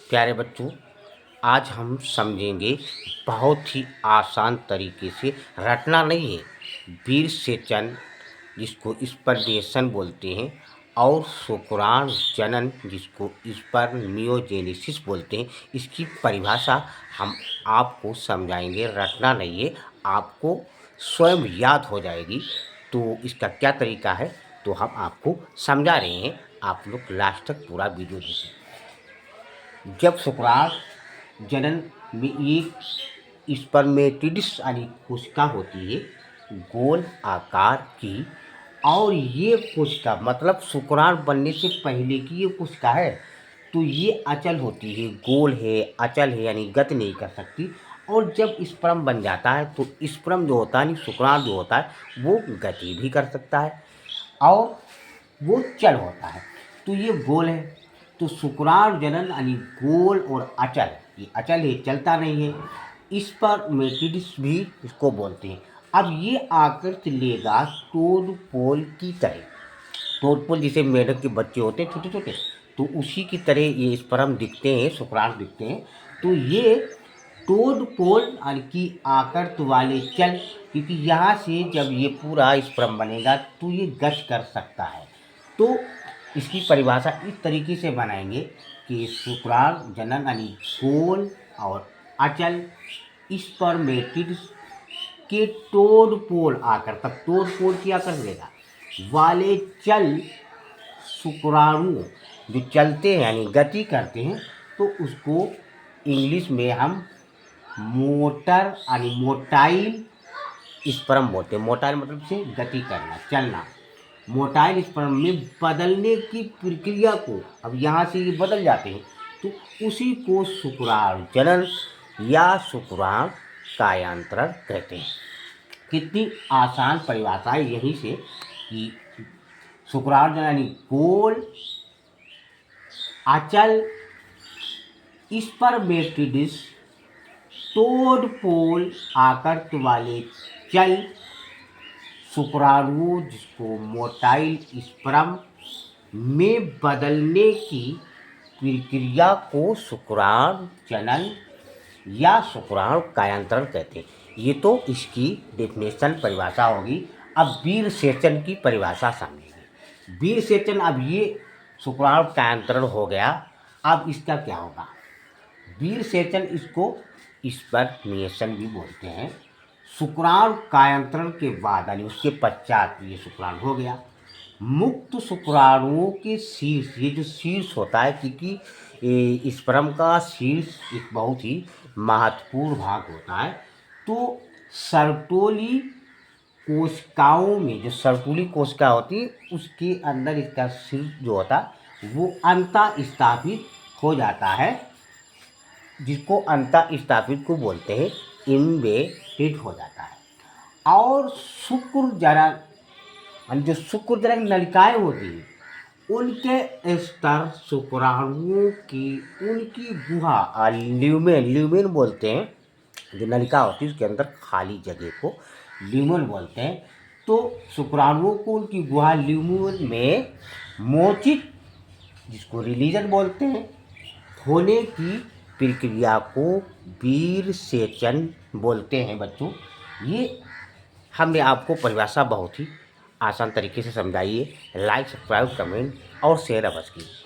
प्यारे बच्चों, आज हम समझेंगे बहुत ही आसान तरीके से। रटना नहीं है। वीर सेचन जिसको स्पर्मेशन बोलते हैं और शुक्राणु जनन जिसको स्पर्मियोजेनेसिस बोलते हैं, इसकी परिभाषा हम आपको समझाएंगे। रटना नहीं है, आपको स्वयं याद हो जाएगी। तो इसका क्या तरीका है तो हम आपको समझा रहे हैं। आप लोग लास्ट तक पूरा वीडियो देखें। जब शुक्राणु जनन में एक स्पर्मेटिड्स यानी कोशिका होती है गोल आकार की, और ये कोशिका मतलब शुक्राणु बनने से पहले की ये कोशिका है, तो ये अचल होती है, गोल है, अचल है, यानी गति नहीं कर सकती। और जब स्पर्म बन जाता है तो स्पर्म जो होता है यानी शुक्राणु जो होता है वो गति भी कर सकता है और वो चल होता है। तो ये गोल है, तो शुक्राणु जनन यानी गोल और अचल, ये अचल है, चलता नहीं है। स्पर्मेटिड्स भी इसको बोलते हैं। अब ये आकृति लेगा टोडपोल की तरह। टोडपोल जैसे मेढक के बच्चे होते हैं छोटे छोटे, तो उसी की तरह ये स्पर्म दिखते हैं, शुक्राणु दिखते हैं। तो ये टोडपोल यानी कि आकृति वाले चल, क्योंकि यहाँ से जब ये पूरा स्पर्म बनेगा तो ये गति कर सकता है। तो इसकी परिभाषा इस तरीके से बनाएंगे कि शुक्राणु जनन यानी गोल और अचल स्पर्मेटिड्स के टोडपोल आकर, तब टोडपोल की आकर लेगा वाले चल शुक्राणु जो चलते हैं यानी गति करते हैं, तो उसको इंग्लिश में हम मोटर यानी मोटाइल स्पर्म बोलते हैं। मोटाइल मतलब से गति करना, चलना। मोटाइल स्पर्म में बदलने की प्रक्रिया को, अब यहाँ से ये बदल जाते हैं, तो उसी को शुक्राणु जनन या शुक्राणु कायांतरण कहते हैं। कितनी आसान परिभाषा है यहीं से कि शुक्राणु जनन यानी गोल अचल स्पर्मेटिड्स टोडपोल आकृति वाले चल शुक्राणु जिसको मोटाइल स्पर्म में बदलने की प्रक्रिया को शुक्राणु जनन या शुक्राणु कायांतरण कहते हैं। ये तो इसकी डेफिनेशन परिभाषा होगी। अब वीर सेचन की परिभाषा समझेंगे। वीर सेचन, अब ये शुक्राणु कायांतरण हो गया, अब इसका क्या होगा। वीर सेचन इसको स्पर्मिएशन भी बोलते हैं। शुक्राणु कायांतरण के बाद यानी उसके पश्चात ये शुक्राणु हो गया। मुक्त शुक्राणुओं के शीर्ष, ये जो शीर्ष होता है, क्योंकि स्पर्म का शीर्ष एक बहुत ही महत्वपूर्ण भाग होता है, तो सर्टोली कोशिकाओं में जो सर्टोली कोशिका होती है उसके अंदर इसका शीर्ष जो होता है वो अंतः स्थापित हो जाता है, जिसको अंतः स्थापित को बोलते हैं इम्बेडेड हो जाता है। और शुक्रजनक जो शुक्रजनक नलिकाएं होती हैं उनके स्तर शुक्राणुओं की उनकी गुहा ल्यूमेन बोलते हैं। जो नलिका होती है उसके अंदर खाली जगह को ल्यूमेन बोलते हैं। तो शुक्राणुओं को उनकी गुहा ल्यूमेन में मोचित, जिसको रिलीजन बोलते हैं, होने की प्रक्रिया को वीर सेचन बोलते हैं। बच्चों, ये हमने आपको परिभाषा बहुत ही आसान तरीके से समझाई है। लाइक, सब्सक्राइब, कमेंट और शेयर अवश्य कीजिए।